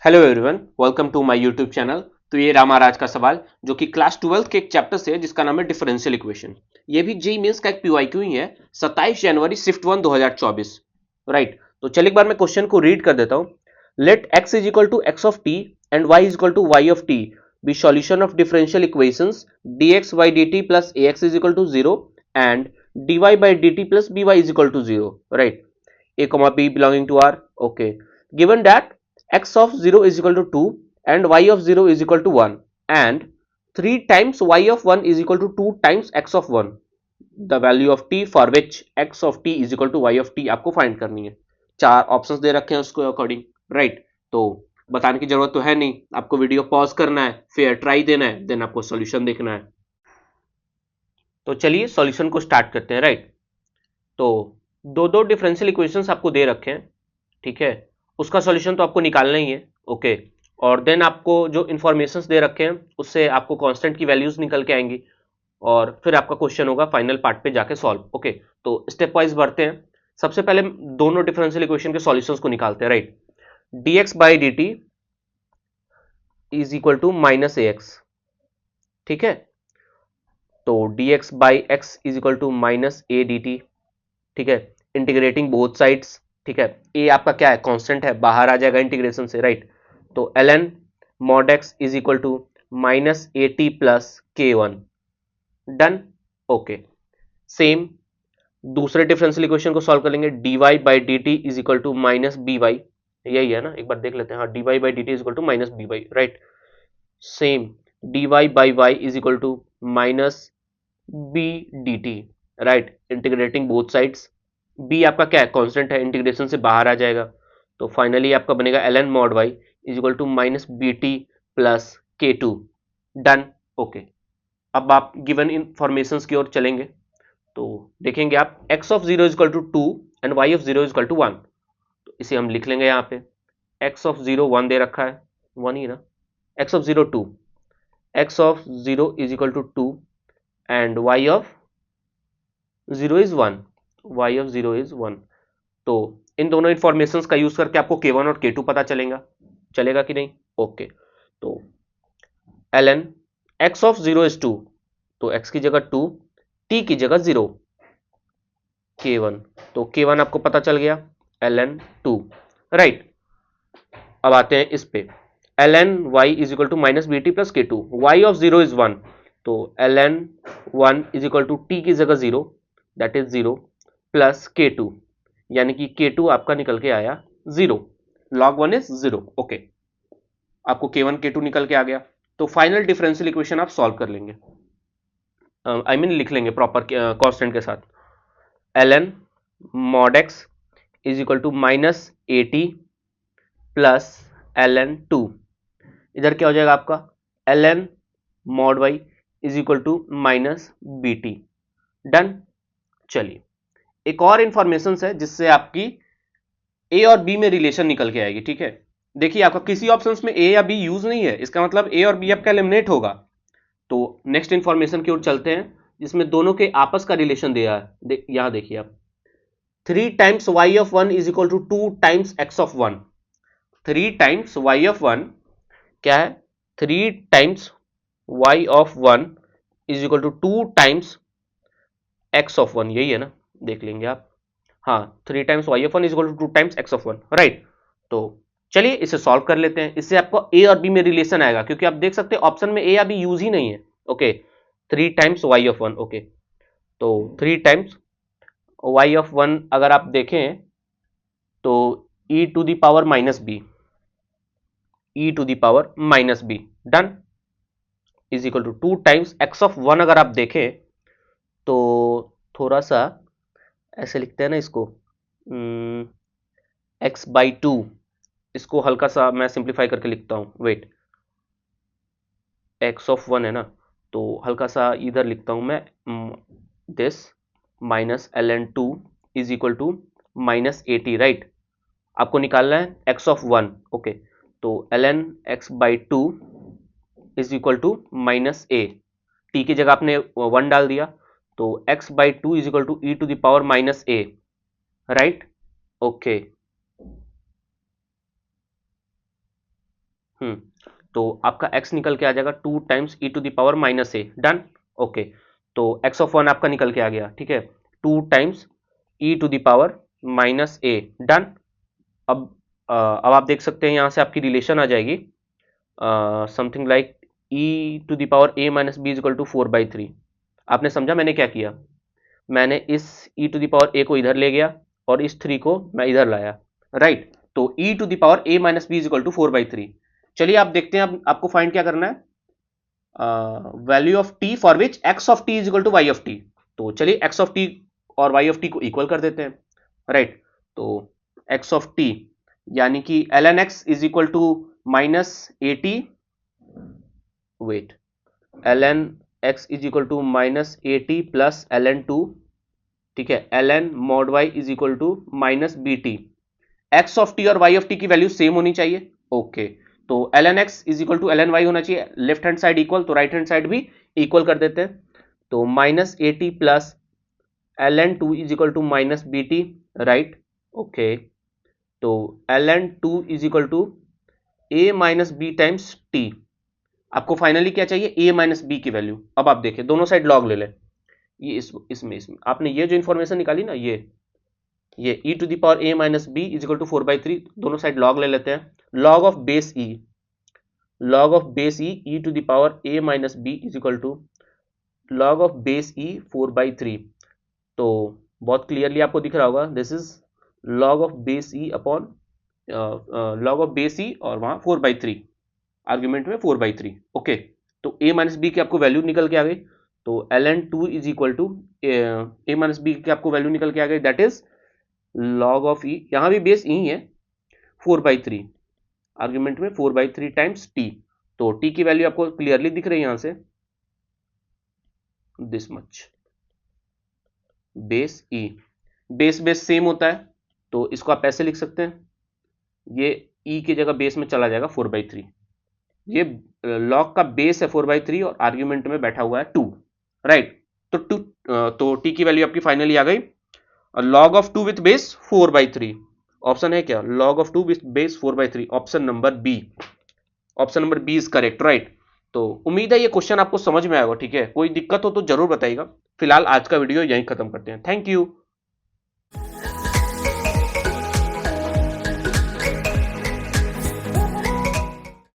Hello everyone, welcome to my YouTube channel. तो ये रहा हमारा आज का सवाल जो कि क्लास 12th के एक चैप्टर से है जिसका नाम है डिफरेंशियल इक्वेशन। ये भी जेईई मेंस का एक पीवाईक्यू ही है। 27 जनवरी शिफ्ट 1 2024। राइट, तो चलिए एक बार मैं क्वेश्चन को रीड कर देता हूँ। Let x is equal to x of t and y is equal to Y of t be solution of differential equations dx by dt plus ax is equal to 0 and dy by dt plus by is equal to 0. Right, a comma b belonging to R. Okay, given that x of 0 is equal to 2 and y of 0 is equal to 1 and 3 times y of 1 is equal to 2 times x of 1, the value of t for which x of t is equal to y of t आपको find करनी है। चार options दे रखे हैं उसको according. Right, तो बताने की जरूरत तो है नहीं, आपको वीडियो पॉज करना है, फिर ट्राई देना है, देन आपको सॉल्यूशन देखना है। तो चलिए सॉल्यूशन को स्टार्ट करते हैं। राइट, तो दो दो डिफरेंशियल इक्वेशंस आपको दे रखे हैं, ठीक है। उसका सॉल्यूशन तो आपको निकालना ही है। ओके, और देन आपको जो इन्फॉर्मेशंस दे रखे हैं उससे आपको कांस्टेंट की वैल्यूज निकल के आएंगी और फिर आपका क्वेश्चन होगा फाइनल पार्ट पे जाके सॉल्व। ओके, तो स्टेप वाइज बढ़ते हैं। सबसे पहले दोनों डिफरेंशियल इक्वेशन के सॉल्यूशंस को निकालते हैं। Right, dx by d t is equal to minus a x, ठीक है। तो dx by x is equal to minus a d t, ठीक है। इंटीग्रेटिंग बोथ साइड्स, ठीक है। ए आपका क्या है, कांस्टेंट है, बाहर आ जाएगा इंटीग्रेशन से। राइट, तो ln mod x is equal to minus a t plus k one. Done. Okay, same दूसरे डिफरेंशियल इक्वेशन को सॉल्व कर लेंगे। dy by d t is equal to minus b y, यही है ना, एक बार देख लेते हैं। हाँ, dy by d t is equal to minus b y. Right, same dy by y is equal to minus b d t. Right, integrating both sides, b आपका क्या है, कांस्टेंट है, इंटीग्रेशन से बाहर आ जाएगा। तो फाइनली आपका बनेगा ln mod y is equal to minus B T plus के टू। डन। ओके, अब आप गिवन इंफॉर्मेशन की ओर चलेंगे तो देखेंगे आप x of zero is equal to two and y of zero is equal to one. तो इसे हम लिख लेंगे यहाँ पे। x ऑफ जीरो वन दे रखा है, वन ही ना। x of zero two, x of zero is equal to two and y of zero is one, y of zero is one. तो इन दोनों इंफॉर्मेशन का यूज करके आपको K1 और K2 पता चलेगा, चलेगा कि नहीं। ओके, तो ln x of zero is two, तो x की जगह टू, t की जगह जीरो, K1। तो K1 आपको पता चल गया, ln टू। राइट, अब आते हैं इस पे। ln y is equal to minus B T plus के two, Y of zero is one, तो ln one is equal to T की जगह zero, that is zero plus के टू, यानी कि K2 आपका निकल के आया zero. Log one is zero. Okay, आपको K1 K2 निकल के आ गया। तो फाइनल डिफरेंशियल इक्वेशन आप सॉल्व कर लेंगे, आई मीन लिख लेंगे प्रॉपर कांस्टेंट के साथ। ln mod x is equal to minus a t plus ln two, इधर क्या हो जाएगा आपका ln mod y is equal to minus B t. Done. चलिए, एक और इंफॉर्मेशन है जिससे आपकी ए और बी में रिलेशन निकल के आएगी, ठीक है। देखिए, आपका किसी ऑप्शंस में ए या बी यूज नहीं है, इसका मतलब ए और बी आपका एलिमिनेट होगा। तो नेक्स्ट इंफॉर्मेशन की ओर चलते हैं जिसमें दोनों के आपस का रिलेशन दिया है। यहां देखिए आप, three times Y of one is equal to two times x of one. Three times Y of one क्या है, three times Y of one is equal to two times x of one, यही है ना, देख लेंगे आप। हाँ, three times Y of one is equal to two times x of one. Right, तो चलिए इसे सॉल्व कर लेते हैं। इससे आपको ए और बी में रिलेशन आएगा, क्योंकि आप देख सकते हैं ऑप्शन में ए या बी यूज ही नहीं है। Okay, three times Y of one. Okay, तो three times Y of one अगर आप देखें तो E to the power minus B, E to the power minus B. Done, is equal to two times x of one. अगर आप देखें तो थोड़ा सा ऐसे लिखते हैं ना इसको, एक्स बाई टू, इसको हल्का सा मैं सिंप्लीफाई करके लिखता हूं। वेट, एक्स ऑफ वन है ना, तो हल्का सा इधर लिखता हूं मैं, this minus l n two is equal to minus a t. Right, आपको निकालना है एक्स ऑफ वन। ओके, तो l n x by two is equal to minus a, t की जगह आपने वन डाल दिया, तो x by two is equal to e to the power minus a. Right, okay, तो आपका x निकल के आ जाएगा 2 times e to the power minus a, done. Okay, तो x ऑफ 1 आपका निकल के आ गया, ठीक है, 2 times e to the power minus a, done. अब आप देख सकते हैं यहाँ से आपकी रिलेशन आ जाएगी something like e to the power a minus b is equal to 4/3। आपने समझा मैंने क्या किया? मैंने इस e to the power a को इधर ले गया और इस 3 को मैं इधर लाया, राइट। तो e to the power a minus b is equal to 4/3। चलिए आप देखते हैं, अब आपको फाइंड क्या करना है, value of t for which x of t is equal to y of t। तो चलिए x ऑफ t और y ऑफ t को इक्वल कर देते हैं, राइट। तो x ऑफ t यानी कि ln x is equal to minus a t, wait, ln x is equal to minus a t plus ln 2, ठीक है, ln mod y is equal to minus B t. X of t और y of t की value same होनी चाहिए, okay. तो ln x is equal to ln y होना चाहिए, left hand side equal तो राइट हैंड साइड भी equal कर देते हैं। तो minus a t plus ln 2 is equal to minus B t, right, okay. तो ln 2 is equal to a minus b times t. आपको फाइनली क्या चाहिए, a माइनस बी की वैल्यू। अब आप देखिए दोनों साइड लॉग ले लें, ये इसमें आपने ये जो इंफॉर्मेशन निकाली ना, ये e to the power a minus b is equal to 4/3, दोनों साइड लॉग ले लेते हैं। Log of base e, log of base e to the power a minus b is equal to log of base e 4/3। तो बहुत clearly आपको दिख रहा होगा, this is log of base e upon log of base e और वहां 4/3, argument में 4/3, okay. तो a माइनस बी की आपको वैल्यू निकल के आ गई। तो ln 2 is equal to a minus b की आपको वैल्यू निकल के आ गई, that is log of e, यहां भी बेस ई है 4/3, आर्ग्यूमेंट में 4/3 टाइम्स टी। तो टी की वैल्यू आपको क्लियरली दिख रही है यहां से, this much, base e, base base same होता है तो इसको आप ऐसे लिख सकते हैं, ये ई की जगह बेस में चला जाएगा 4/3। ये लॉग का बेस है 4/3 और आर्ग्यूमेंट में बैठा हुआ है 2, राइट। तो टी की वैल्यू आपकी फाइनली आ गई, log of 2 with base 4/3। Option है क्या, log of 2 with base 4/3, option number b, option number b is correct, right. तो उम्मीद है ये क्वेश्चन आपको समझ में आएगा, ठीक है, कोई दिक्कत हो तो जरूर बताइएगा। फिलहाल आज का वीडियो यहीं खत्म करते हैं, थैंक यू।